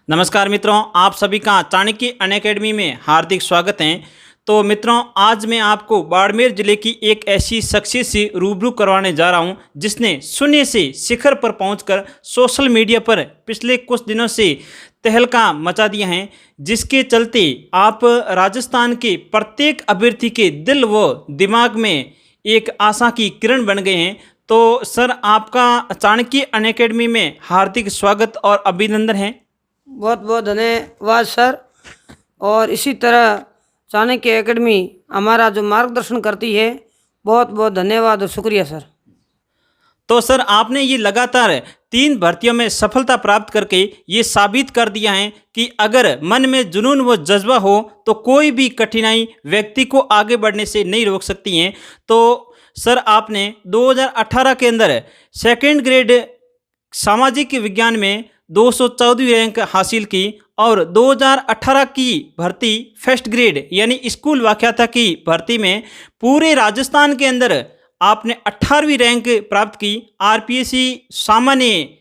नमस्कार मित्रों, आप सभी का चाणक्य अनअकैडमी में हार्दिक स्वागत है। तो मित्रों, आज मैं आपको बाड़मेर जिले की एक ऐसी शख्सियत से रूबरू करवाने जा रहा हूं जिसने शून्य से शिखर पर पहुंचकर सोशल मीडिया पर पिछले कुछ दिनों से तहलका मचा दिया है, जिसके चलते आप राजस्थान के प्रत्येक अभ्यर्थी के दिल व दिमाग में एक आशा की किरण बन गए हैं। तो सर, आपका चाणक्य अनअकैडमी में हार्दिक स्वागत और अभिनंदन है। बहुत बहुत धन्यवाद सर। और इसी तरह चाणक्य एकेडमी हमारा जो मार्गदर्शन करती है, बहुत बहुत धन्यवाद और शुक्रिया सर। तो सर, आपने ये लगातार 3 भर्तियों में सफलता प्राप्त करके ये साबित कर दिया है कि अगर मन में जुनून व जज्बा हो तो कोई भी कठिनाई व्यक्ति को आगे बढ़ने से नहीं रोक सकती हैं। तो सर, आपने 2018 के अंदर सेकंड ग्रेड सामाजिक विज्ञान में 214वीं रैंक हासिल की और 2018 की भर्ती फर्स्ट ग्रेड यानी स्कूल व्याख्याता की भर्ती में पूरे राजस्थान के अंदर आपने 18वीं रैंक प्राप्त की। आरपीएससी सामान्य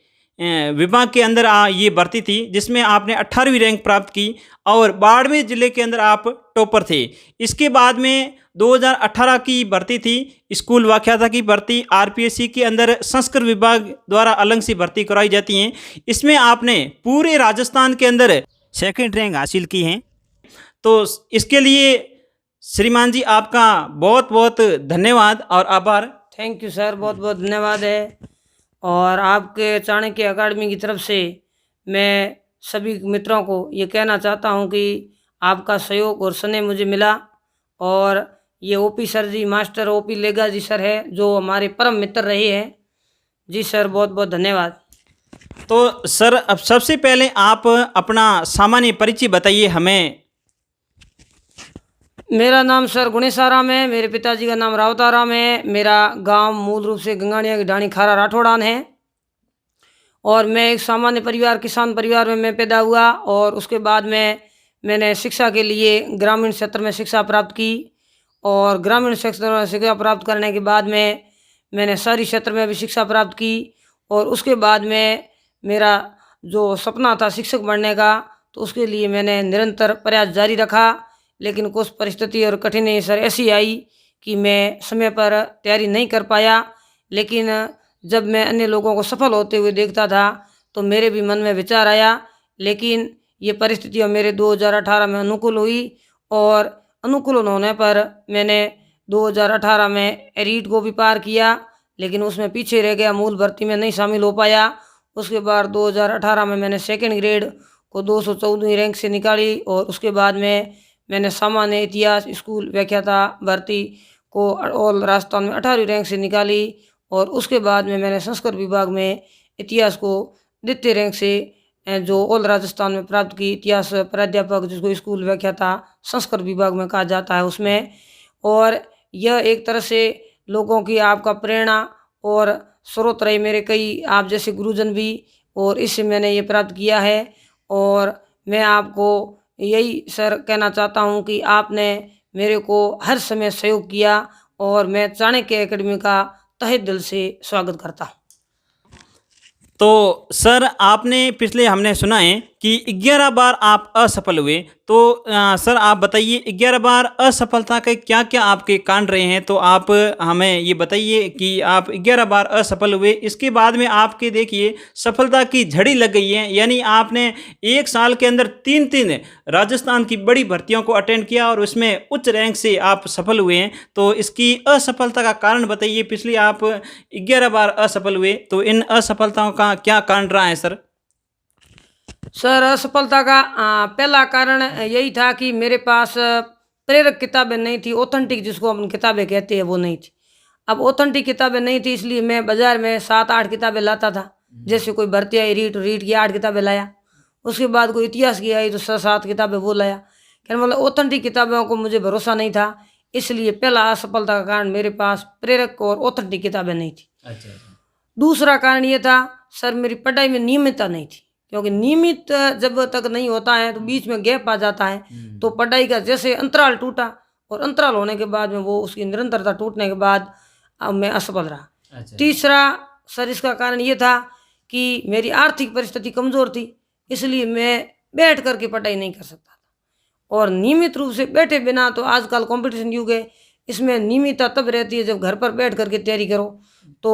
विभाग के अंदर ये भर्ती थी जिसमें आपने 18वीं रैंक प्राप्त की और बाड़मेर जिले के अंदर आप टॉपर थे। इसके बाद में 2018 की भर्ती थी स्कूल व्याख्याता की भर्ती, आरपीएससी के अंदर संस्कृत विभाग द्वारा अलग से भर्ती कराई जाती हैं। इसमें आपने पूरे राजस्थान के अंदर सेकंड रैंक हासिल की है। तो इसके लिए श्रीमान जी आपका बहुत बहुत धन्यवाद और आभार। थैंक यू सर, बहुत बहुत धन्यवाद है। और आपके चाणक्य अकादमी की तरफ से मैं सभी मित्रों को ये कहना चाहता हूँ कि आपका सहयोग और स्नेह मुझे मिला। और ये ओपी सर जी, मास्टर ओपी लेगा जी सर है, जो हमारे परम मित्र रहे हैं। जी सर, बहुत बहुत धन्यवाद। तो सर, अब सबसे पहले आप अपना सामान्य परिचय बताइए हमें। मेरा नाम सर गुणेशाराम है, मेरे पिताजी का नाम रावताराम है। मेरा गांव मूल रूप से गंगाड़िया की ढाणी खारा राठौड़ान है और मैं एक सामान्य परिवार, किसान परिवार में मैं पैदा हुआ। और उसके बाद में मैंने शिक्षा के लिए ग्रामीण क्षेत्र में शिक्षा प्राप्त की और ग्रामीण क्षेत्र में शिक्षा प्राप्त करने के बाद में मैंने शहरी क्षेत्र में भी शिक्षा प्राप्त की। और उसके बाद में मेरा जो सपना था शिक्षक बनने का, तो उसके लिए मैंने निरंतर प्रयास जारी रखा। लेकिन कुछ परिस्थिति और कठिनाई सर ऐसी आई कि मैं समय पर तैयारी नहीं कर पाया। लेकिन जब मैं अन्य लोगों को सफल होते हुए देखता था तो मेरे भी मन में विचार आया। लेकिन ये परिस्थितियाँ मेरे 2018 में अनुकूल हुई और अनुकूल होने पर मैंने 2018 में एरीट को भी पार किया, लेकिन उसमें पीछे रह गया, मूल भर्ती में नहीं शामिल हो पाया। उसके बाद 2018 में मैंने सेकंड ग्रेड को 214वीं रैंक से निकाली और उसके बाद में मैंने सामान्य इतिहास स्कूल व्याख्याता भर्ती को ऑल राजस्थान में 18वीं रैंक से निकाली। और उसके बाद में मैंने संस्कृत विभाग में इतिहास को द्वितीय रैंक से जो ऑल राजस्थान में प्राप्त की, इतिहास प्राध्यापक जिसको स्कूल व्याख्याता संस्कृत विभाग में कहा जाता है उसमें। और यह एक तरह से लोगों की आपका प्रेरणा और स्रोत रहे, मेरे कई आप जैसे गुरुजन भी, और इससे मैंने ये प्राप्त किया है। और मैं आपको यही सर कहना चाहता हूँ कि आपने मेरे को हर समय सहयोग किया और मैं चाणक्य एकेडमी का तहे दिल से स्वागत करता हूँ। तो सर, आपने पिछले हमने सुना है कि 11 बार आप असफल हुए। तो सर, आप बताइए 11 बार असफलता के क्या क्या आपके कारण रहे हैं। तो आप हमें ये बताइए कि आप 11 बार असफल हुए, इसके बाद में आपके देखिए सफलता की झड़ी लग गई है। यानी आपने 1 साल के अंदर 3 राजस्थान की बड़ी भर्तियों को अटेंड किया और उसमें उच्च रैंक से आप सफल हुए हैं। तो इसकी असफलता का कारण बताइए। पिछले आप 11 बार असफल हुए, तो इन असफलताओं का क्या कारण रहा है सर? सर, असफलता का पहला कारण यही था कि मेरे पास प्रेरक किताबें नहीं थी, ऑथेंटिक जिसको अपन किताबें कहते हैं वो नहीं थी। अब ऑथेंटिक किताबें नहीं थी, इसलिए मैं बाज़ार में 7-8 किताबें लाता था। जैसे कोई भर्ती आई, रीट की 8 किताबें लाया। उसके बाद कोई इतिहास की आई तो 6-7 किताबें वो लाया। कहने मतलब ऑथेंटिक किताबों को मुझे भरोसा नहीं था, इसलिए पहला असफलता का कारण मेरे पास प्रेरक और ऑथेंटिक किताबें नहीं थी। अच्छा। दूसरा कारण ये था सर, मेरी पढ़ाई में नियमितता नहीं थी। क्योंकि नियमित जब तक नहीं होता है तो बीच में गैप आ जाता है, तो पढ़ाई का जैसे अंतराल टूटा और अंतराल होने के बाद में वो उसकी निरंतरता टूटने के बाद अब मैं असफल रहा। अच्छा। तीसरा सर, इसका कारण ये था कि मेरी आर्थिक परिस्थिति कमज़ोर थी, इसलिए मैं बैठ करके पढ़ाई नहीं कर सकता था। और नियमित रूप से बैठे बिना तो आजकल कंपटीशन युग है, इसमें नियमितता तब रहती है जब घर पर बैठ करके तैयारी करो। तो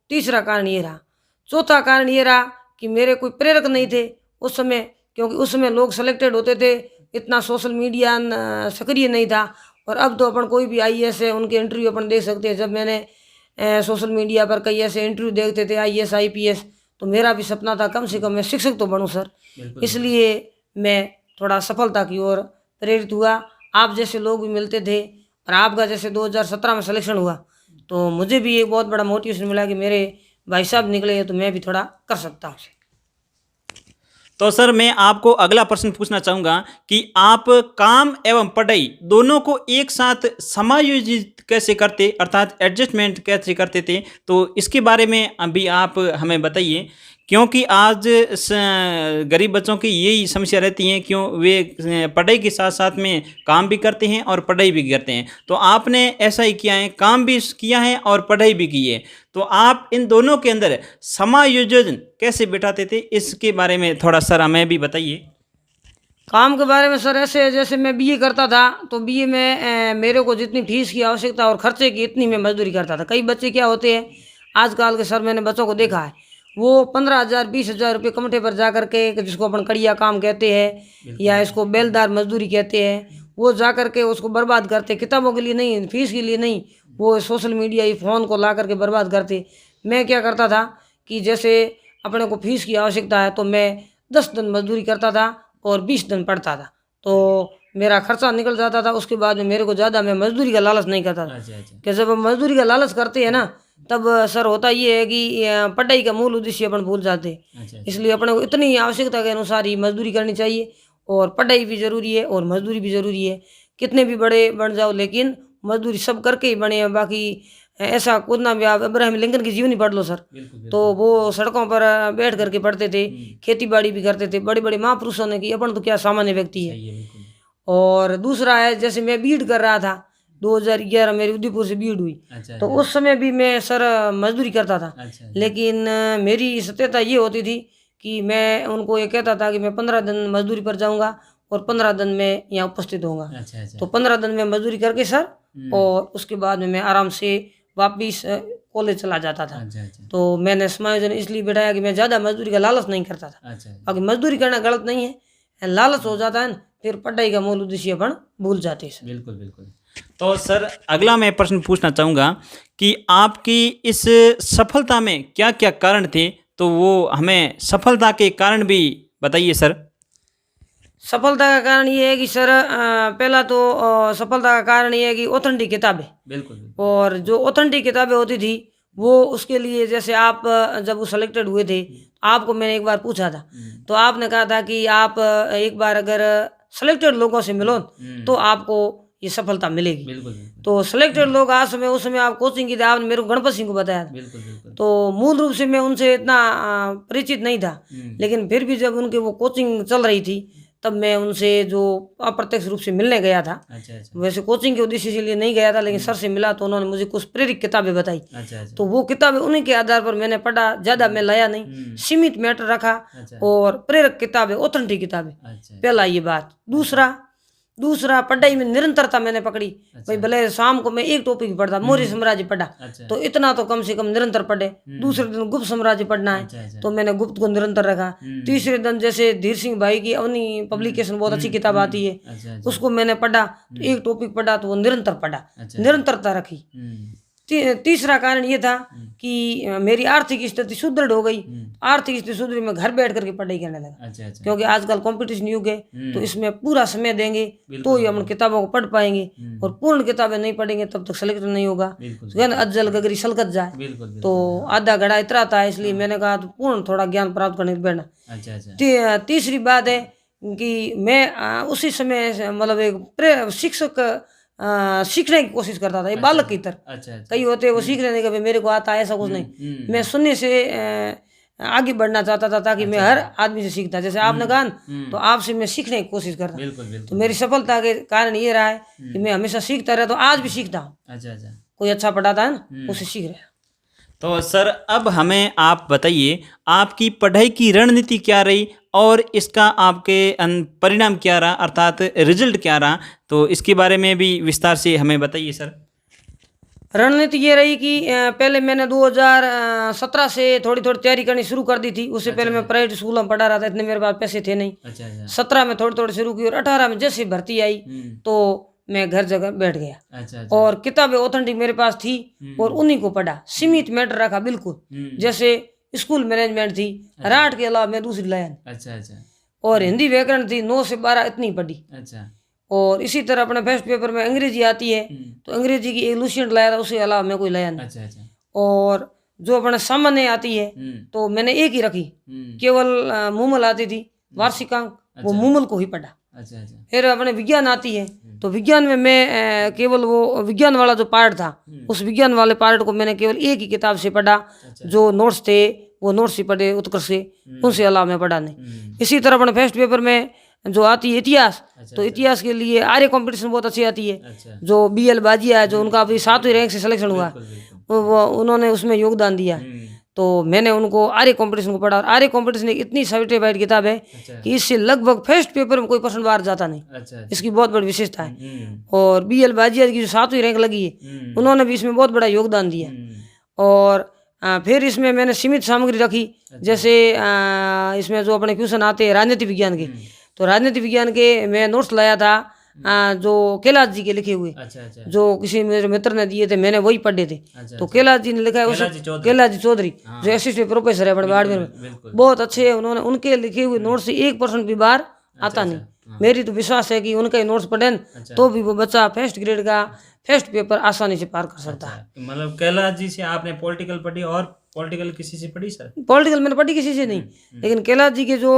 तीसरा कारण ये रहा। चौथा कारण ये रहा कि मेरे कोई प्रेरक नहीं थे उस समय, क्योंकि उस समय लोग सेलेक्टेड होते थे, इतना सोशल मीडिया सक्रिय नहीं था। और अब तो अपन कोई भी आईएएस है उनके इंटरव्यू अपन देख सकते हैं। जब मैंने सोशल मीडिया पर कई ऐसे इंटरव्यू देखते थे आईएएस आईपीएस, तो मेरा भी सपना था कम से कम मैं शिक्षक तो बनूं सर। इसलिए मैं थोड़ा सफलता की ओर प्रेरित हुआ। आप जैसे लोग भी मिलते थे और आपका जैसे 2017 में सिलेक्शन हुआ तो मुझे भी एक बहुत बड़ा मोटिवेशन मिला कि मेरे भाई साहब निकले हैं तो मैं भी थोड़ा कर सकता हूँ। तो सर मैं आपको अगला प्रश्न पूछना चाहूँगा कि आप काम एवं पढ़ाई दोनों को एक साथ समायोजित कैसे करते, अर्थात एडजस्टमेंट कैसे करते थे, तो इसके बारे में अभी आप हमें बताइए। क्योंकि आज गरीब बच्चों की यही समस्या रहती है, क्यों वे पढ़ाई के साथ साथ में काम भी करते हैं और पढ़ाई भी करते हैं। तो आपने ऐसा ही किया है, काम भी किया है और पढ़ाई भी की है, तो आप इन दोनों के अंदर समायोजन कैसे बिठाते थे, इसके बारे में थोड़ा सर हमें भी बताइए। काम के बारे में सर ऐसे जैसे मैं बीए करता था तो बीए में मेरे को जितनी फीस की आवश्यकता और खर्चे की इतनी मैं मजदूरी करता था। कई बच्चे क्या होते हैं आजकल के सर, मैंने बच्चों को देखा है, वो 15,000 20,000 रुपये कमठे पर जा करके, जिसको अपन कड़िया काम कहते हैं या इसको बेलदार मजदूरी कहते हैं, वो जा करके उसको बर्बाद करते। किताबों के लिए नहीं, फीस के लिए नहीं, वो सोशल मीडिया ही फ़ोन को ला करके बर्बाद करते। मैं क्या करता था कि जैसे अपने को फीस की आवश्यकता है तो मैं 10 दिन मजदूरी करता था और 20 दिन पढ़ता था, तो मेरा खर्चा निकल जाता था। उसके बाद में मेरे को ज़्यादा मैं मजदूरी का लालच नहीं करता था। कि जब हम मजदूरी का लालच करते हैं ना तब सर होता ये है कि पढ़ाई का मूल उद्देश्य अपन भूल जाते हैं। इसलिए अपने को इतनी आवश्यकता के अनुसार ही मजदूरी करनी चाहिए, और पढ़ाई भी ज़रूरी है और मजदूरी भी ज़रूरी है। कितने भी बड़े बन जाओ लेकिन मजदूरी सब करके ही बने हैं। बाकी ऐसा खुद ना भी, आप अब्राहम लिंकन की जीवनी पढ़ लो सर, तो वो सड़कों पर बैठ करके पढ़ते थे, खेती बाड़ी भी करते थे, बड़े बड़े महापुरुषों ने की, अपन तो क्या सामान्य व्यक्ति है। और दूसरा है जैसे मैं बीएड कर रहा था 2011 मेरी उदयपुर से बीएड हुई, तो उस समय भी मैं सर मजदूरी करता था। लेकिन मेरी सत्यता ये होती थी कि मैं उनको ये कहता था कि मैं 15 दिन मजदूरी पर जाऊंगा और 15 दिन में यहाँ उपस्थित होऊंगा। तो 15 दिन में मजदूरी करके सर, और उसके बाद में मैं आराम से वापिस कॉलेज चला जाता था। तो मैंने समायोजन इसलिए बैठाया कि मैं ज़्यादा मजदूरी का लालच नहीं करता था। बाकी मजदूरी करना गलत नहीं है, लालच हो जाता है फिर पढ़ाई का मूल उद्देश्य अपन भूल जाते हैं। बिल्कुल बिल्कुल। तो सर अगला मैं प्रश्न पूछना चाहूँगा कि आपकी इस सफलता में क्या क्या कारण थे, तो वो हमें सफलता के कारण भी बताइए सर। सफलता का कारण ये है कि सर पहला तो सफलता का कारण ये है कि ऑथेंटिक किताबें। बिल्कुल। और जो ऑथेंटिक किताबें होती थी वो उसके लिए, जैसे आप जब वो सेलेक्टेड हुए थे आपको मैंने एक बार पूछा था, तो आपने कहा था कि आप एक बार अगर सेलेक्टेड लोगों से मिलो तो आपको ये सफलता मिलेगी। बिल्कुल। तो सेलेक्टेड लोग आज समय उस समय आप कोचिंग की थी, आपने मेरे को गणपत सिंह को बताया था। बिल्कुल। तो मूल रूप से मैं उनसे इतना परिचित नहीं था, लेकिन फिर भी जब उनके वो कोचिंग चल रही थी तब मैं उनसे जो अप्रत्यक्ष रूप से मिलने गया था। वैसे कोचिंग के उद्देश्य के लिए नहीं गया था, लेकिन सर से मिला तो उन्होंने मुझे कुछ प्रेरक किताबें बताई। तो वो किताबें उन्हीं के आधार पर मैंने पढ़ा, ज़्यादा मैं लाया नहीं, सीमित मैटर रखा और प्रेरक किताबें, ऑथेंटिक किताबें, पहला ये बात। दूसरा पढ़ाई में निरंतरता मैंने पकड़ी। भाई भले शाम को मैं एक टॉपिक पढ़ता, मौर्य साम्राज्य पढ़ा तो इतना तो कम से कम निरंतर पढ़े। दूसरे दिन गुप्त साम्राज्य पढ़ना है तो मैंने गुप्त को निरंतर रखा। तीसरे दिन जैसे धीर सिंह भाई की अवनी पब्लिकेशन बहुत अच्छी किताब आती है, उसको मैंने पढ़ा, तो एक टॉपिक पढ़ा तो वो निरंतर पढ़ा, निरंतरता रखी। तीसरा कारण ये था कि मेरी आर्थिक स्थिति सुदृढ़ हो गई। आर्थिक स्थिति सुदृढ़, मैं घर बैठ करके पढ़ाई करने लगा। क्योंकि आजकल कंपटीशन युग है, तो इसमें पूरा समय देंगे तो ही हम किताबों को पढ़ पाएंगे, और पूर्ण किताबें नहीं पढ़ेंगे तब तक सेलेक्ट नहीं होगा। अज्जल गगरी सलकत जाए, तो आधा घड़ा इतना था, इसलिए मैंने कहा तो पूर्ण थोड़ा ज्ञान प्राप्त करने के बैठना। तीसरी बात है कि मैं उसी समय मतलब एक शिक्षक सीखने की कोशिश करता था, ये बालक की तरह। कई होते वो सीख लेने का मेरे को आता है, ऐसा कुछ नहीं। मैं सुनने से आगे बढ़ना चाहता था ताकि मैं हर आदमी से सीखता। जैसे आपने कहा तो आपसे मैं सीखने की कोशिश करता। तो मेरी सफलता के कारण ये रहा है कि मैं हमेशा सीखता रहा, तो आज भी सीखता हूँ। कोई अच्छा पढ़ाता है ना, उसे सीख रहा। तो सर अब हमें आप बताइए आपकी पढ़ाई की रणनीति क्या रही और इसका आपके परिणाम क्या रहा अर्थात रिजल्ट क्या रहा, तो इसके बारे में भी विस्तार से हमें बताइए सर। रणनीति ये रही कि पहले मैंने 2017 से थोड़ी थोड़ी तैयारी करनी शुरू कर दी थी। उससे पहले मैं प्राइवेट स्कूल में पढ़ा रहा था, इतने मेरे पास पैसे थे नहीं। अच्छा अच्छा 17 में थोड़ी थोड़ी शुरू की और 18 में जैसे भर्ती आई तो मैं घर जगह बैठ गया अच्छा और किताबें ऑथेंटिक मेरे पास थी और उन्हीं को पढ़ा। सीमित मैटर रखा बिल्कुल, जैसे स्कूल मैनेजमेंट थी, राठ के अलावा मैं दूसरी लाया नहीं। अच्छा अच्छा और हिंदी व्याकरण थी 9 से 12 इतनी पढ़ी। अच्छा और इसी तरह अपने फर्स्ट पेपर में अंग्रेजी आती है तो अंग्रेजी की एक लुसेंट लाया था, उसके अलावा मैं कोई लाया नहीं। अच्छा अच्छा और जो अपने सामान्य आती है तो मैंने एक ही रखी, केवल मूमल आती थी वार्षिकांक, वो मूमल को ही पढ़ा। अच्छा अच्छा फिर अपने विज्ञान आती है तो विज्ञान में मैं केवल वो विज्ञान वाला जो पार्ट था उस विज्ञान वाले पार्ट को मैंने केवल एक ही किताब से पढ़ा। जो नोट्स थे वो नोट्स ही पढ़े उत्कर्ष से, उनसे अलावा मैं पढ़ा नहीं। इसी तरह अपने फर्स्ट पेपर में जो आती है इतिहास, तो इतिहास के लिए आर्य कंपटीशन बहुत अच्छी आती है। अच्छा जो BL बाजिया है, जो उनका अभी 7वीं रैंक से सिलेक्शन हुआ, वो उन्होंने उसमें योगदान दिया। तो मैंने उनको आर्य कंपटीशन को पढ़ा और आर्य कंपटीशन एक इतनी सर्टिफाइड किताब है कि इससे लगभग फर्स्ट पेपर में कोई पर्सन बाहर जाता नहीं। अच्छा इसकी बहुत बड़ी विशेषता है। और BL बाजिया की जो 7वीं रैंक लगी है उन्होंने भी इसमें बहुत बड़ा योगदान दिया। और फिर इसमें मैंने सीमित सामग्री रखी, जैसे इसमें जो अपने क्वेश्चन आते हैं राजनीति विज्ञान के, तो राजनीति विज्ञान के मैं नोट्स लाया था जो कैलाश जी के लिखे हुए, अच्छा अच्छा जो किसी मेरे मित्र ने दिए थे, मैंने वही पढ़े थे। तो कैलाश जी ने लिखा है उस कैलाश जी चौधरी जो असिस्टेंट प्रोफेसर है बाड़मेर में, बहुत अच्छे है। उन्होंने उनके लिखे हुए नोट्स से 1% भी बाहर आता नहीं। मेरी तो विश्वास है कि उनका ही नोट्स पढ़े तो भी वो बच्चा फर्स्ट ग्रेड का फर्स्ट पेपर आसानी से पार कर सकता है। मतलब कैलाश जी से आपने पॉलिटिकल पढ़ी और पॉलिटिकल किसी से पढ़ी सर? पॉलिटिकल मैंने पढ़ी किसी से नहीं, लेकिन कैलाश जी के जो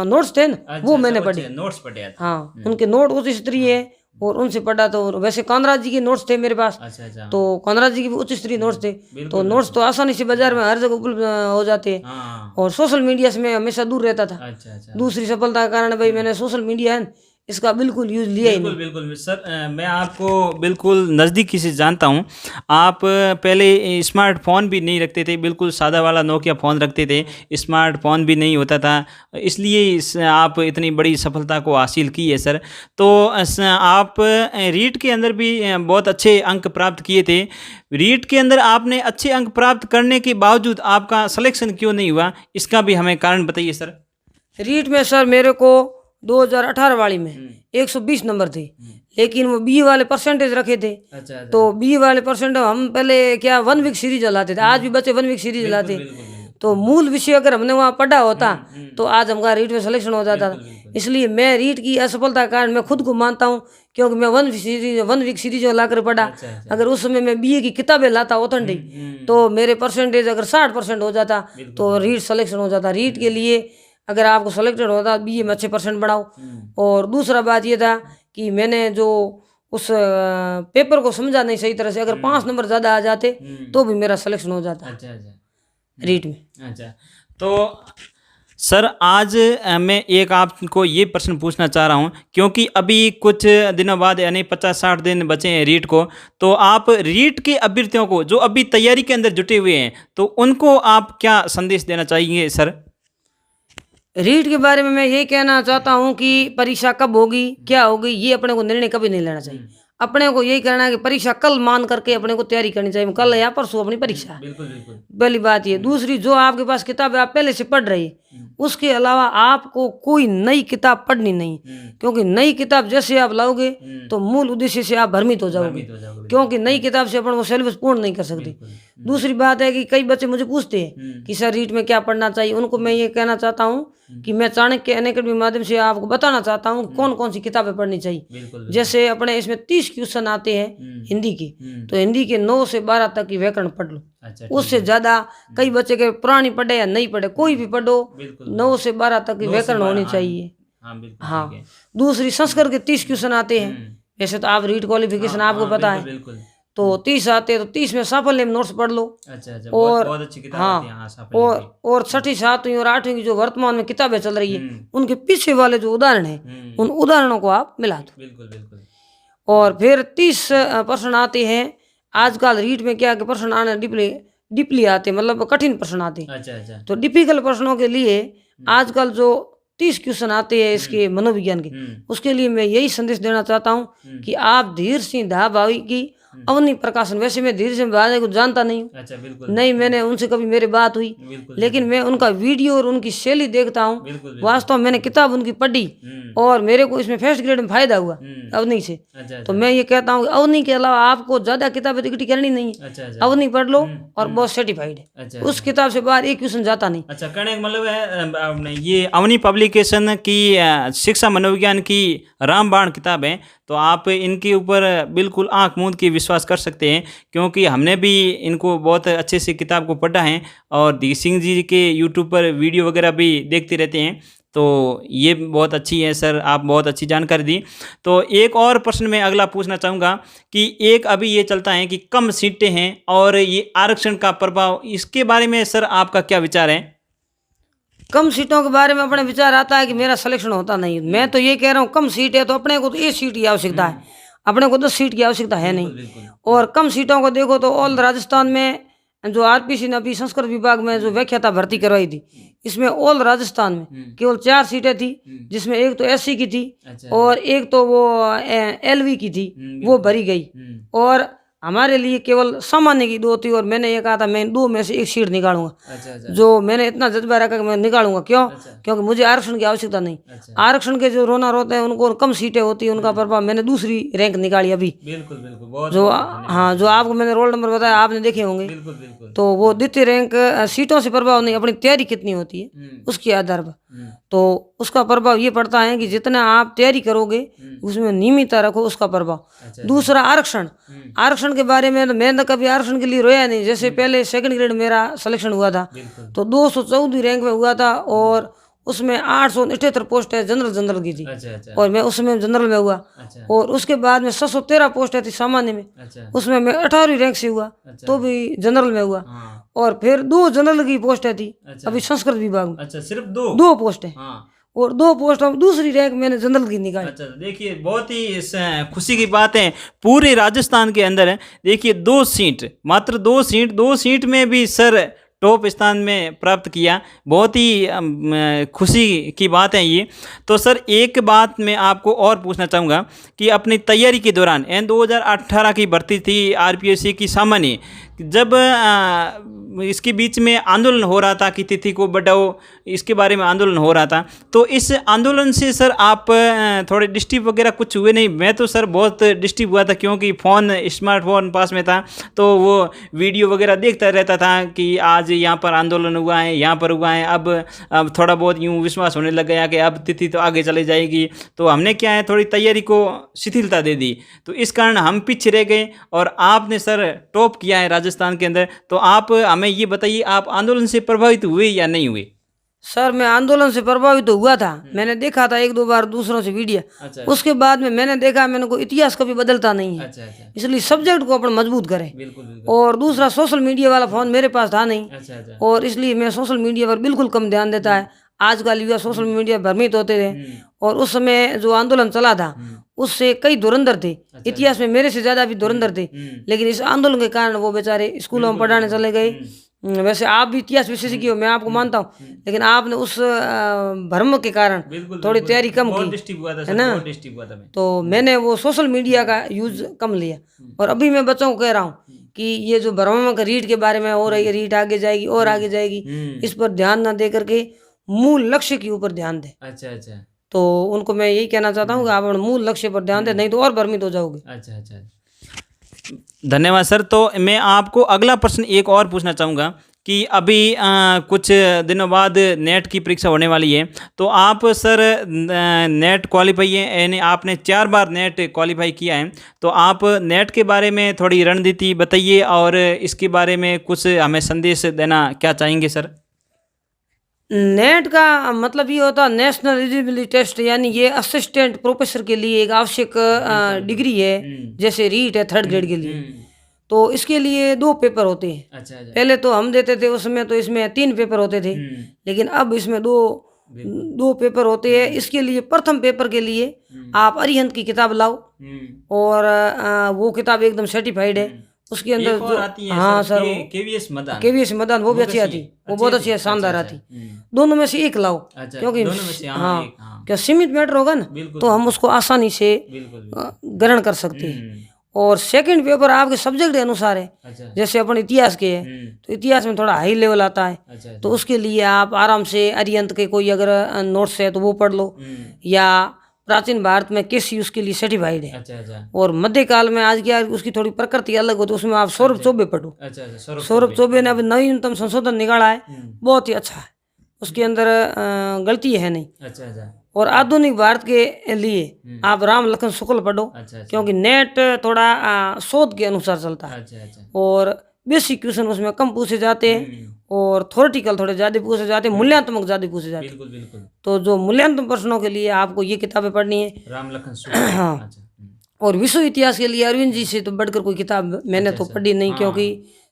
नोट्स थे ना वो मैंने पढ़े। नोट्स पढ़े? हाँ, उनके नोट उच्च स्तरीय है और उनसे पढ़ा। तो वैसे कानराज जी के नोट्स थे मेरे पास। अच्छा अच्छा तो कानराज जी के भी उच्च स्तरीय नोट्स थे। तो नोट्स तो आसानी से बाजार में हर जगह उपलब्ध हो जाते हैं। हाँ और सोशल मीडिया से मैं हमेशा दूर रहता था। अच्छा अच्छा दूसरी सफलता के कारण भाई मैंने सोशल मीडिया है इसका बिल्कुल यूज लिया ही नहीं। बिल्कुल बिल्कुल सर, मैं आपको बिल्कुल नज़दीकी से जानता हूँ। आप पहले स्मार्टफोन भी नहीं रखते थे, बिल्कुल सादा वाला नोकिया फ़ोन रखते थे, स्मार्टफोन भी नहीं होता था, इसलिए आप इतनी बड़ी सफलता को हासिल की है सर। तो आप रीट के अंदर भी बहुत अच्छे अंक प्राप्त किए थे। रीट के अंदर आपने अच्छे अंक प्राप्त करने के बावजूद आपका सिलेक्शन क्यों नहीं हुआ, इसका भी हमें कारण बताइए सर। रीट में सर मेरे को 2018 वाली में 120 नंबर थे, लेकिन वो BE वाले परसेंटेज रखे थे। अच्छा तो BE वाले परसेंट हम पहले क्या 1 वीक सीरीज चलाते थे, आज भी बच्चे 1 वीक सीरीज चलाते। तो मूल विषय अगर हमने वहाँ पढ़ा होता तो आज हमारा रीट में सिलेक्शन हो जाता था। इसलिए मैं रीट की असफलता के कारण मैं खुद को मानता हूँ, क्योंकि मैं 1 वीक सीरीज ला कर पढ़ा। अगर उस समय मैं BE की किताबें लाता ऑथेंटिक तो मेरे परसेंटेज अगर 60% हो जाता तो रीट सिलेक्शन हो जाता। रीट के लिए अगर आपको सेलेक्टेड होता BE में अच्छे परसेंट बढ़ाओ। और दूसरा बात ये था कि मैंने जो उस पेपर को समझा नहीं सही तरह से, अगर 5 नंबर ज़्यादा आ जाते तो भी मेरा सिलेक्शन हो जाता। अच्छा अच्छा रीट में। अच्छा, तो सर आज मैं एक आपको ये प्रश्न पूछना चाह रहा हूँ, क्योंकि अभी कुछ दिनों बाद यानी 50-60 दिन बचे हैं रीट को, तो आप रीट के अभ्यर्थियों को जो अभी तैयारी के अंदर जुटे हुए हैं तो उनको आप क्या संदेश देना चाहेंगे सर? रीट के बारे में मैं ये कहना चाहता हूँ कि परीक्षा कब होगी क्या होगी ये अपने को निर्णय कभी नहीं लेना चाहिए। अपने को यही करना है कि परीक्षा कल मान करके अपने को तैयारी करनी चाहिए। कल या परसों अपनी परीक्षा है, बिल्कुल बिल्कुल। पहली बात ये। दूसरी, जो आपके पास किताब है आप पहले से पढ़ रही, उसके अलावा आपको कोई नई किताब पढ़नी नहीं, क्योंकि नई किताब जैसे आप लाओगे तो मूल उद्देश्य से आप भ्रमित हो जाओगे, क्योंकि नई किताब से अपन वो सिलेबस पूर्ण नहीं कर सकते। दूसरी बात है कि कई बच्चे मुझे पूछते हैं कि सर रीट में क्या पढ़ना चाहिए, उनको मैं ये कहना चाहता हूँ कि मैं चाणक्य अनअकैडमी माध्यम से आपको बताना चाहता हूँ कौन कौन सी किताबें पढ़नी चाहिए। जैसे अपने इसमें 30 क्वेश्चन आते हैं हिंदी के, तो हिंदी के 9 से 12 तक की व्याकरण पढ़ लो। उससे ज्यादा कई बच्चे के पुरानी पढ़े या नहीं पढ़े, कोई भी पढ़ो, 9 से 12 तक की व्याकरण होनी चाहिए। हाँ, दूसरी संस्कृत के 30 क्वेश्चन आते हैं। वैसे तो आप रीट क्वालिफिकेशन आपको पता है, तो 30 आते हैं, तो 30 में साफल्य में नोट्स पढ़ लो। अच्छा, और बहुत अच्छी किताब हाँ, होती है, हाँ, और 6ठी 7वीं और 8वीं की जो वर्तमान में किताबें चल रही है उनके पीछे वाले जो उदाहरण हैं उन उदाहरणों को आप मिला दो। बिल्कुल बिल्कुल। और फिर 30 प्रश्न आते हैं। आजकल रीट में क्या कि प्रश्न आने डिप्ली डीपली आते, मतलब कठिन प्रश्न आते। अच्छा अच्छा। तो डिफिकल्ट प्रश्नों के लिए आजकल जो 30 क्वेश्चन आते हैं इसके मनोविज्ञान के, उसके लिए मैं यही संदेश देना चाहता हूँ कि आप धीर सिंह धाभावी की अवनी प्रकाशन, वैसे मैं धीर सिंह धाभावी को जानता नहीं हूँ, अच्छा बिल्कुल। नहीं मैंने उनसे कभी मेरी बात हुई, बिल्कुल लेकिन मैं उनका वीडियो और उनकी शैली देखता हूँ। बिल्कुल। वास्तव में मैंने किताब उनकी पढ़ी और मेरे को इसमें फर्स्ट ग्रेड में फायदा हुआ अवनी से। अच्छा तो मैं ये कहता हूँ अवनी के अलावा आपको ज्यादा किताबें इकट्ठी करनी नहीं है, अच्छा अच्छा। अवनी पढ़ लो और बहुत सर्टिफाइड है, अच्छा उस किताब से बाहर एक क्वेश्चन जाता नहीं। अच्छा, कहने का मतलब है आपने ये अवनी पब्लिकेशन की शिक्षा मनोविज्ञान की रामबाण किताब है, तो आप इनके ऊपर बिल्कुल आंख मूंद के विश्वास कर सकते हैं, क्योंकि हमने भी इनको बहुत अच्छे से किताब को पढ़ा है और धीर सिंह जी के यूट्यूब पर वीडियो वगैरह भी देखते रहते हैं। तो ये बहुत अच्छी है सर, आप बहुत अच्छी जानकारी दी। तो एक और प्रश्न मैं अगला पूछना चाहूँगा कि एक अभी ये चलता है कि कम सीटें हैं और ये आरक्षण का प्रभाव, इसके बारे में सर आपका क्या विचार है? कम सीटों के बारे में अपने विचार आता है कि मेरा सिलेक्शन होता नहीं है। मैं तो ये कह रहा हूँ कम सीट है तो अपने को तो 1 सीट की आवश्यकता है, अपने को 10 सीट की आवश्यकता है नहीं। और कम सीटों को देखो तो ऑल राजस्थान में जो आरपीसी ने अभी संस्कृत विभाग में जो व्याख्याता भर्ती करवाई थी, इसमें ऑल राजस्थान में केवल 4 सीटें थी, जिसमें एक तो एससी की थी और एक तो वो एलवी की थी, वो भरी गई। और हमारे लिए केवल सामान्य की 2 थी और मैंने ये कहा था मैं 2 में से 1 सीट निकालूंगा। अच्छा अच्छा। जो मैंने इतना जज्बा रखा कि मैं निकालूंगा, क्यों? क्योंकि मुझे आरक्षण की आवश्यकता नहीं। आरक्षण के जो रोना रोते हैं उनको कम सीटें होती है, उनका प्रभाव, मैंने दूसरी रैंक निकाली अभी। बिल्कुल बिल्कुल। बहुत जो हाँ, जो आपको मैंने रोल नंबर बताया आपने देखे होंगे। बिल्कुल बिल्कुल। तो वो द्वितीय रैंक सीटों से प्रभाव नहीं, अपनी तैयारी कितनी होती है उसके आधार पर। तो उसका प्रभाव ये पड़ता है कि जितना आप तैयारी करोगे उसमें नियमितता रखो, उसका प्रभाव। दूसरा आरक्षण, आरक्षण के बारे में तो मैंने तो कभी आरक्षण के लिए रोया नहीं। जैसे पहले 2nd ग्रेड मेरा सिलेक्शन हुआ था तो 214वीं रैंक में हुआ था और उसमें 878 पोस्ट है जनरल की थी। अच्छा। और मैं उसमें जनरल में हुआ। अच्छा। और उसके बाद में 713 पोस्ट थी सामान्य में। अच्छा। उसमें मैं 18वीं रैंक से हुआ। अच्छा। तो भी जनरल में हुआ। हाँ। और फिर 2 जनरल की पोस्टें थी। अच्छा। अभी संस्कृत विभाग में। अच्छा, सिर्फ 2 पोस्ट है। हाँ। और 2 पोस्ट में दूसरी रैंक मैंने जनरल की निकाली। अच्छा, देखिए बहुत ही खुशी की बात है, पूरे राजस्थान के अंदर है देखिए 2 सीट, मात्र 2 सीट में भी सर टॉप स्थान में प्राप्त किया, बहुत ही खुशी की बात है ये। तो सर एक बात मैं आपको और पूछना चाहूँगा कि अपनी तैयारी के दौरान 2018 की भर्ती थी आरपीएससी की सामान्य, जब इसके बीच में आंदोलन हो रहा था कि तिथि को बढ़ाओ, इसके बारे में आंदोलन हो रहा था, तो इस आंदोलन से सर आप थोड़े डिस्टर्ब वगैरह कुछ हुए नहीं? मैं तो सर बहुत डिस्टर्ब हुआ था, क्योंकि स्मार्टफोन पास में था, तो वो वीडियो वगैरह देखता रहता था कि आज यहाँ पर आंदोलन हुआ है, यहाँ पर हुआ है। अब थोड़ा बहुत यूँ विश्वास होने लग गया कि अब तिथि तो आगे चले जाएगी, तो हमने क्या है थोड़ी तैयारी को शिथिलता दे दी, तो इस कारण हम पीछे रह गए और आपने सर टॉप किया है राजस्थान के अंदर। तो आप हमें ये बताइए, आप आंदोलन से प्रभावित हुए या नहीं हुए? सर मैं आंदोलन से प्रभावित तो हुआ था, मैंने देखा था 1-2 बार दूसरों से वीडियो। अच्छा। उसके बाद में मैंने देखा मैंने को इतिहास कभी बदलता नहीं है। अच्छा अच्छा। इसलिए सब्जेक्ट को अपन मजबूत करें। बिल्कुल बिल्कुल। और दूसरा सोशल मीडिया वाला फोन मेरे पास था नहीं। अच्छा अच्छा। और इसलिए मैं सोशल मीडिया पर बिल्कुल कम ध्यान देता है। आजकल युवा सोशल मीडिया भ्रमित होते थे और उस समय जो आंदोलन चला था उससे कई धुरंधर थे। इतिहास में मेरे से ज्यादा भी धुरंधर थे, लेकिन इस आंदोलन के कारण वो बेचारे स्कूलों में पढ़ाने चले गए। वैसे आप भी इतिहास विशेषज्ञ हो, मैं आपको मानता हूँ, लेकिन आपने उस भ्रम के कारण थोड़ी तैयारी कम की, है ना? तो मैंने वो सोशल मीडिया का यूज कम लिया। और अभी मैं बच्चों को कह रहा हूँ कि ये जो भ्रम का रीट के बारे में हो रही है, रीट आगे जाएगी और आगे जाएगी, इस पर ध्यान ना दे करके मूल लक्ष्य के ऊपर ध्यान दे। अच्छा अच्छा। तो उनको मैं यही कहना चाहता हूँ कि आप मूल लक्ष्य पर ध्यान दें, नहीं तो और भ्रमित हो जाओगे। अच्छा अच्छा, धन्यवाद सर। तो मैं आपको अगला प्रश्न एक और पूछना चाहूँगा कि अभी कुछ दिनों बाद नेट की परीक्षा होने वाली है, तो आप सर नेट क्वालिफाई है, यानी आपने 4 बार नेट क्वालिफाई किया है, तो आप नेट के बारे में थोड़ी रणनीति बताइए और इसके बारे में कुछ हमें संदेश देना क्या चाहेंगे सर? नेट का मतलब ये होता है नेशनल एलिजिबिलिटी टेस्ट, यानी ये असिस्टेंट प्रोफेसर के लिए एक आवश्यक डिग्री है, जैसे रीट है 3rd ग्रेड के लिए। तो इसके लिए 2 पेपर होते हैं। अच्छा अच्छा। पहले तो हम देते थे उसमें, तो इसमें 3 पेपर होते थे, लेकिन अब इसमें दो पेपर होते हैं। इसके लिए प्रथम पेपर के लिए आप अरिहंत की किताब लाओ और वो किताब एकदम सर्टिफाइड है। उसके अंदर एक और आती है हाँ sir, sir, KVS Madan. KVS Madan, वो भी अच्छी आती, वो बहुत अच्छी है, शानदार आती। दोनों में से एक लाओ, अच्छा, क्योंकि दोनों में से हाँ एक, हाँ क्या सीमित मैटर होगा ना, बिल्कुल तो हम उसको आसानी से बिल्कुल ग्रहण कर सकते हैं। और सेकंड पेपर आपके सब्जेक्ट के अनुसार है, अच्छा जैसे अपन इतिहास के है तो इतिहास में थोड़ा हाई लेवल आता है, अच्छा तो उसके लिए आप आराम से अरिहंत के कोई अगर नोट्स है तो वो पढ़ लो, या प्राचीन भारत में किस उसके लिए सर्टिफाइड है। अच्छा अच्छा और मध्यकाल में आज क्या उसकी थोड़ी प्रकृति अलग हो, तो उसमें आप सौरभ चौबे पढ़ो। अच्छा अच्छा सौरभ चौबे ने अभी नवीनतम संशोधन निकाला है, बहुत ही अच्छा है, उसके अंदर गलती है नहीं। अच्छा अच्छा और आधुनिक भारत के लिए आप राम लखन शुक्ल पढ़ो, अच्छा क्योंकि नेट थोड़ा शोध के अनुसार चलता है, अच्छा अच्छा और बेसिक क्वेश्चन उसमें कम पूछे जाते हैं, और थ्योरेटिकल थोड़े ज़्यादा पूछे जाते हैं, मूल्यांकन ज़्यादा पूछे जाते हैं। बिल्कुल बिल्कुल तो जो मूल्यांकन प्रश्नों के लिए आपको ये किताबें पढ़नी है। राम लखन हाँ, अच्छा और विश्व इतिहास के लिए अरविंद जी से तो बढ़कर कोई किताब मैंने तो पढ़ी नहीं, क्योंकि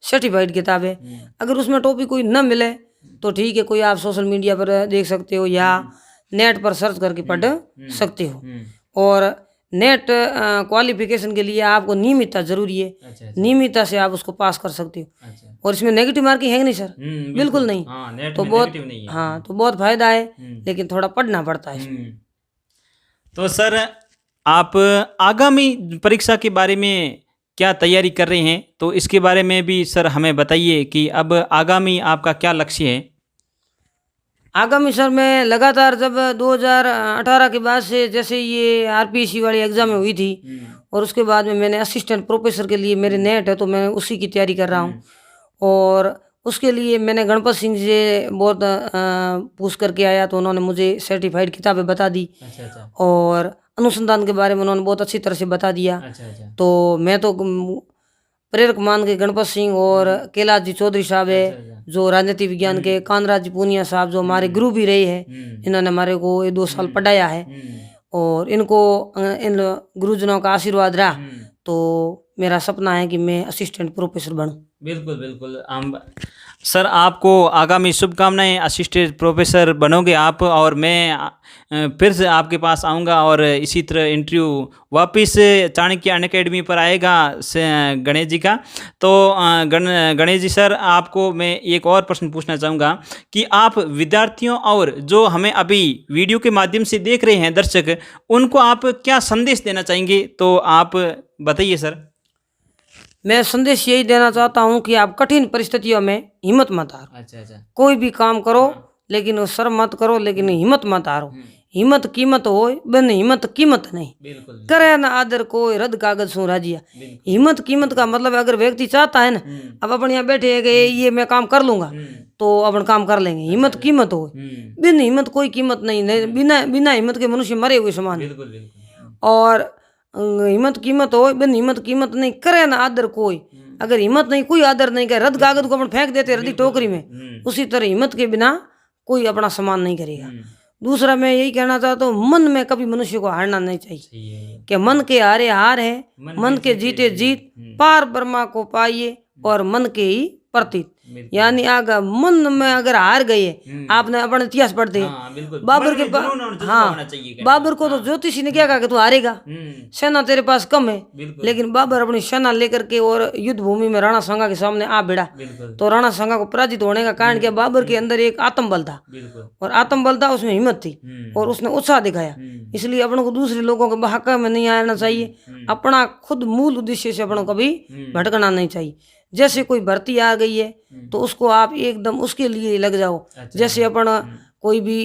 सर्टिफाइड किताब है। अगर उसमें टॉपिक कोई न मिले तो ठीक है, कोई आप सोशल मीडिया पर देख सकते हो या नेट पर सर्च करके पढ़ सकते हो। और नेट क्वालिफिकेशन के लिए आपको नियमितता जरूरी है, अच्छा नियमितता से आप उसको पास कर सकते हो। अच्छा और इसमें नेगेटिव मार्किंग है नहीं सर, बिल्कुल नहीं, हाँ नेट तो में बहुत नेगेटिव नहीं है। हाँ, तो बहुत फायदा है, लेकिन थोड़ा पढ़ना पड़ता है इसमें। तो सर आप आगामी परीक्षा के बारे में क्या तैयारी कर रहे हैं, तो इसके बारे में भी सर हमें बताइए कि अब आगामी आपका क्या लक्ष्य है। आगामी सर मैं लगातार जब 2018 के बाद से, जैसे ये आरपीएससी वाली एग्ज़ाम हुई थी, और उसके बाद में मैंने असिस्टेंट प्रोफेसर के लिए मेरे नेट है, तो मैं उसी की तैयारी कर रहा हूँ। और उसके लिए मैंने गणपत सिंह जी से बहुत पूछ करके आया, तो उन्होंने मुझे सर्टिफाइड किताबें बता दी, अच्छा अच्छा और अनुसंधान के बारे में उन्होंने बहुत अच्छी तरह से बता दिया। अच्छा अच्छा तो मैं तो प्रेरक मान के गणपत सिंह और कैलाश जी चौधरी साहब है, जो राजनीति विज्ञान के, कानराज जी पूनिया साहब जो हमारे गुरु भी रहे हैं, इन्होंने हमारे को ये 2 साल पढ़ाया है, और इनको इन गुरुजनों का आशीर्वाद रहा, तो मेरा सपना है कि मैं असिस्टेंट प्रोफेसर बनूं। बिल्कुल बिल्कुल हम सर आपको आगामी शुभकामनाएं, असिस्टेंट प्रोफेसर बनोगे आप, और मैं फिर से आपके पास आऊँगा, और इसी तरह इंटरव्यू वापस चाणक्य अनअकैडमी पर आएगा गणेश जी का। तो गणेश जी सर, आपको मैं एक और प्रश्न पूछना चाहूँगा कि आप विद्यार्थियों और जो हमें अभी वीडियो के माध्यम से देख रहे हैं दर्शक, उनको आप क्या संदेश देना चाहेंगे, तो आप बताइए सर। मैं संदेश यही देना चाहता हूँ कि आप कठिन परिस्थितियों में हिम्मत मत हारो। अच्छा अच्छा कोई भी काम करो, लेकिन वो शर्म मत करो, लेकिन हिम्मत मत हारो। हिम्मत कीमत हो, बन हिम्मत कीमत नहीं। बिल्कुल करे न आदर कोई, रद कागज सो राजिया। हिम्मत कीमत का मतलब अगर व्यक्ति चाहता है ना, अब अपन यहाँ बैठे है कि ये मैं काम कर लूंगा, तो अपन काम कर लेंगे। हिम्मत कीमत हो, बिन हिम्मत कोई कीमत नहीं, बिना बिना हिम्मत के मनुष्य मरे हुए समान है। बिल्कुल बिल्कुल और हिम्मत कीमत हो, बिन हिम्मत कीमत नहीं, करे ना आदर कोई। अगर हिम्मत नहीं, कोई आदर नहीं करे। रद कागज को अपन फेंक देते रद्दी टोकरी में, उसी तरह हिम्मत के बिना कोई अपना सम्मान नहीं करेगा। दूसरा मैं यही कहना चाहता हूँ, मन में कभी मनुष्य को हारना नहीं चाहिए, कि मन के हारे हार है, मन के जीते जीत, पार ब्रह्मा को पाइए और मन के ही प्रतीत। यानी अगर मन में अगर हार गए, आपने अपन इतिहास पढ़ते बाबर के बाबर को तो ज्योतिषी ने क्या कहा कि तू हारेगा, सेना तेरे पास कम है, लेकिन बाबर अपनी सेना लेकर के और युद्ध भूमि में राणा सांगा के सामने आ भिड़ा, तो राणा सांगा को पराजित होने का कारण क्या, बाबर के अंदर एक आत्मबल था, और आत्मबल था, उसमें हिम्मत थी, और उसने उत्साह दिखाया। इसलिए अपन को दूसरे लोगों के बहका में नहीं आना चाहिए, अपना खुद मूल उद्देश्य से अपन को कभी भटकना नहीं चाहिए। जैसे कोई भर्ती आ गई है तो उसको आप एकदम उसके लिए लग जाओ। जैसे अपन कोई भी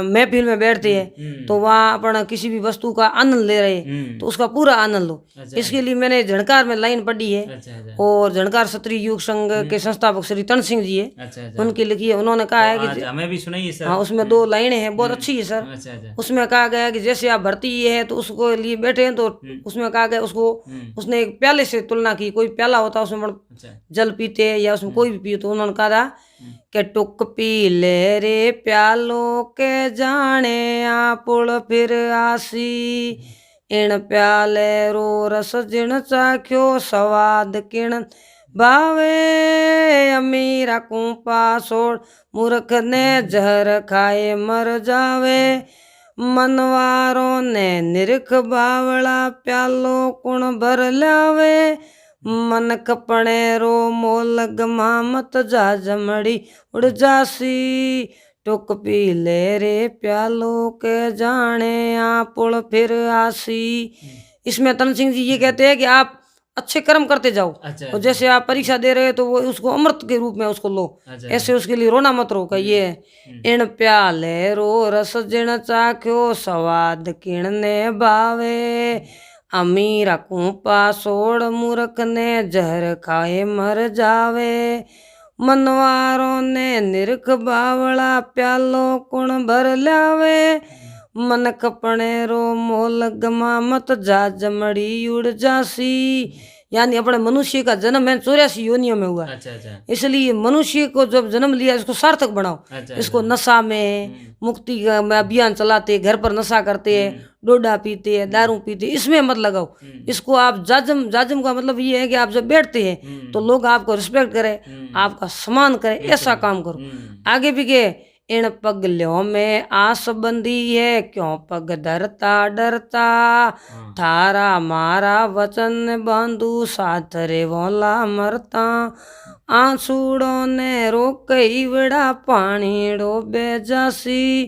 महफिल में बैठते हैं तो वहाँ अपन किसी भी वस्तु का आनंद ले रहे हैं, तो उसका पूरा आनंद लो। इसके लिए मैंने झणकार में लाइन पढ़ी है, और झणकार क्षत्रिय युग संघ के संस्थापक श्री तन सिंह जी है, उनकी लिखी है। उन्होंने कहा है कि हमें भी सुनाइए सर। हाँ, उसमें 2 लाइनें हैं, बहुत अच्छी है सर। उसमें कहा गया कि जैसे आप भर्ती ये है तो उसको लिए बैठे हैं, तो उसमें कहा गया उसको, उसने एक प्याले से तुलना की। कोई प्याला होता है उसमें जल पीते हैं या उसमें कोई भी पिए, तो उन्होंने कहा था कि टुक पी ले रे प्यालो के जाने आपुल फिर आसी, इण प्याले रो रस जिण चाख्यो स्वाद किण भावे, अमीरा कुपा सोड़ मूर्ख ने जहर खाए मर जावे, मनवारों ने निरख बावड़ा प्यालो कुण भर लावे, मन कपड़े रो मोल गमा मत जा जमड़ी उड़ जासी टुक पी ले रे प्यालो के जाने आपुल फिर आसी। इसमें तन सिंह जी ये कहते हैं कि आप अच्छे कर्म करते जाओ, और जैसे आप परीक्षा दे रहे हो तो वो उसको अमृत के रूप में उसको लो, ऐसे उसके लिए रोना मत रो। कहिए इन प्याले रो रस जिण चाख्यो स्वाद किणने भावे अमीरा कूपा सोड़ मूर्ख ने जहर खाए मर जावे मनवारों ने निरख बावला प्यालो कुण भर लावे मन कपने रो मोल गमा मत जा जमड़ी उड़ जासी। यानी अपने मनुष्य का जन्म है 84 योनियों में हुआ। इसलिए मनुष्य को जब जन्म लिया इसको सार्थक बनाओ। इसको नशा में मुक्ति का में अभियान चलाते, घर पर नशा करते हैं, डोडा पीते हैं, दारू पीते, इसमें मत लगाओ। इसको आप जाजम, जाजम का मतलब ये है कि आप जब बैठते हैं तो लोग आपको रिस्पेक्ट करें, आपका सम्मान करें, ऐसा काम करो। आगे भी के इन पगलों में आस बंदी है क्यों पग धरता डरता थारा मारा वचन बांधू साथ रे वोला मरता आंसुड़ों ने रोक बड़ा पानी डोबे जासी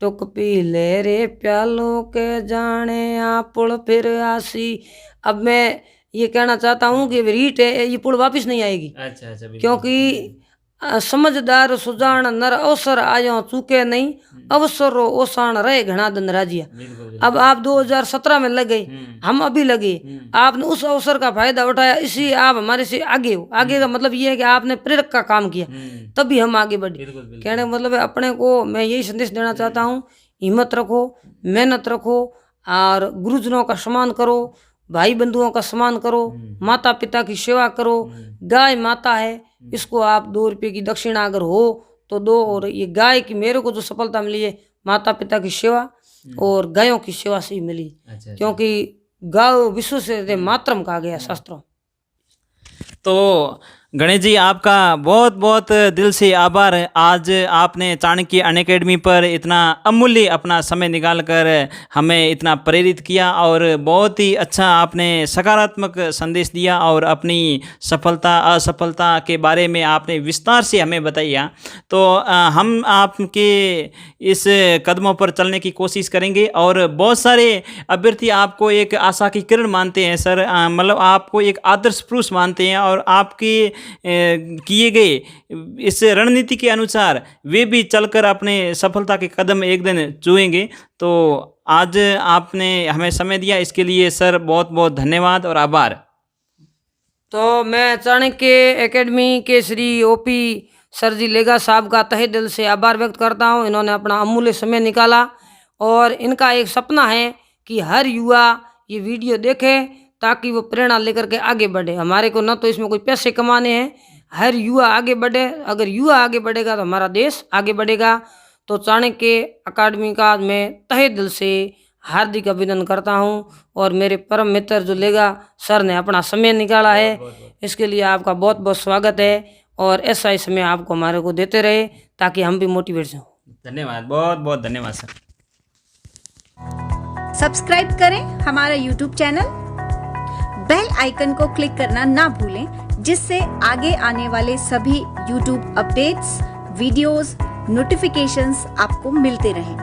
टुक पी ले रे प्यालो के जाने आपुल फिर आसी। अब मैं ये कहना चाहता हूँ कि रीट है ये पुल वापस नहीं आएगी। क्योंकि समझदार सुजान नर अवसर आयो चूके नहीं अवसर ओसान रहे घना दिन राजिया। अब आप 2017 में लगे, हम अभी लगे, आपने उस अवसर का फायदा उठाया, इसी आप हमारे से आगे हो। आगे का मतलब ये है कि आपने प्रेरक का काम किया, तभी हम आगे बढ़े। कहने का मतलब है अपने को मैं यही संदेश देना चाहता हूँ, हिम्मत रखो, मेहनत रखो और गुरुजनों का सम्मान करो, भाई बंधुओं का सम्मान करो, माता पिता की सेवा करो। गाय माता है, इसको आप 2 रुपये की दक्षिणा अगर हो तो दो। और ये गाय की मेरे को जो सफलता मिली है माता पिता की सेवा और गायों की सेवा से ही मिली। क्योंकि गाय विश्व से मातरम कहा गया शास्त्रों। तो गणेश जी आपका बहुत बहुत दिल से आभार। आज आपने चाणक्य अनअकैडमी पर इतना अमूल्य अपना समय निकालकर हमें इतना प्रेरित किया और बहुत ही अच्छा आपने सकारात्मक संदेश दिया और अपनी सफलता असफलता के बारे में आपने विस्तार से हमें बताया। तो हम आपके इस कदमों पर चलने की कोशिश करेंगे और बहुत सारे अभ्यर्थी आपको एक आशा की किरण मानते हैं सर, मतलब आपको एक आदर्श पुरुष मानते हैं और आपके किए गए इस रणनीति के अनुसार वे भी चलकर अपने सफलता के कदम एक दिन चूमेंगे। तो आज आपने हमें समय दिया, इसके लिए सर बहुत बहुत धन्यवाद और आभार। तो मैं चाणक्य एकेडमी के श्री ओपी सर जी लेगा साहब का तहे दिल से आभार व्यक्त करता हूँ। इन्होंने अपना अमूल्य समय निकाला और इनका एक सपना है कि हर युवा ये वीडियो देखे ताकि वो प्रेरणा लेकर के आगे बढ़े। हमारे को न तो इसमें कोई पैसे कमाने हैं, हर युवा आगे बढ़े। अगर युवा आगे बढ़ेगा तो हमारा देश आगे बढ़ेगा। तो चाणक्य अकादमी का मैं तहे दिल से हार्दिक अभिनंदन करता हूं और मेरे परम मित्र जो लेगा सर ने अपना समय निकाला है, इसके लिए आपका बहुत बहुत स्वागत है और ऐसा ही समय आपको हमारे को देते रहे ताकि हम भी मोटिवेट हों। धन्यवाद, बहुत बहुत धन्यवाद सर। सब्सक्राइब करें हमारा YouTube चैनल, बेल आइकन को क्लिक करना ना भूलें, जिससे आगे आने वाले सभी YouTube अपडेट्स, वीडियोस, नोटिफिकेशंस आपको मिलते रहें।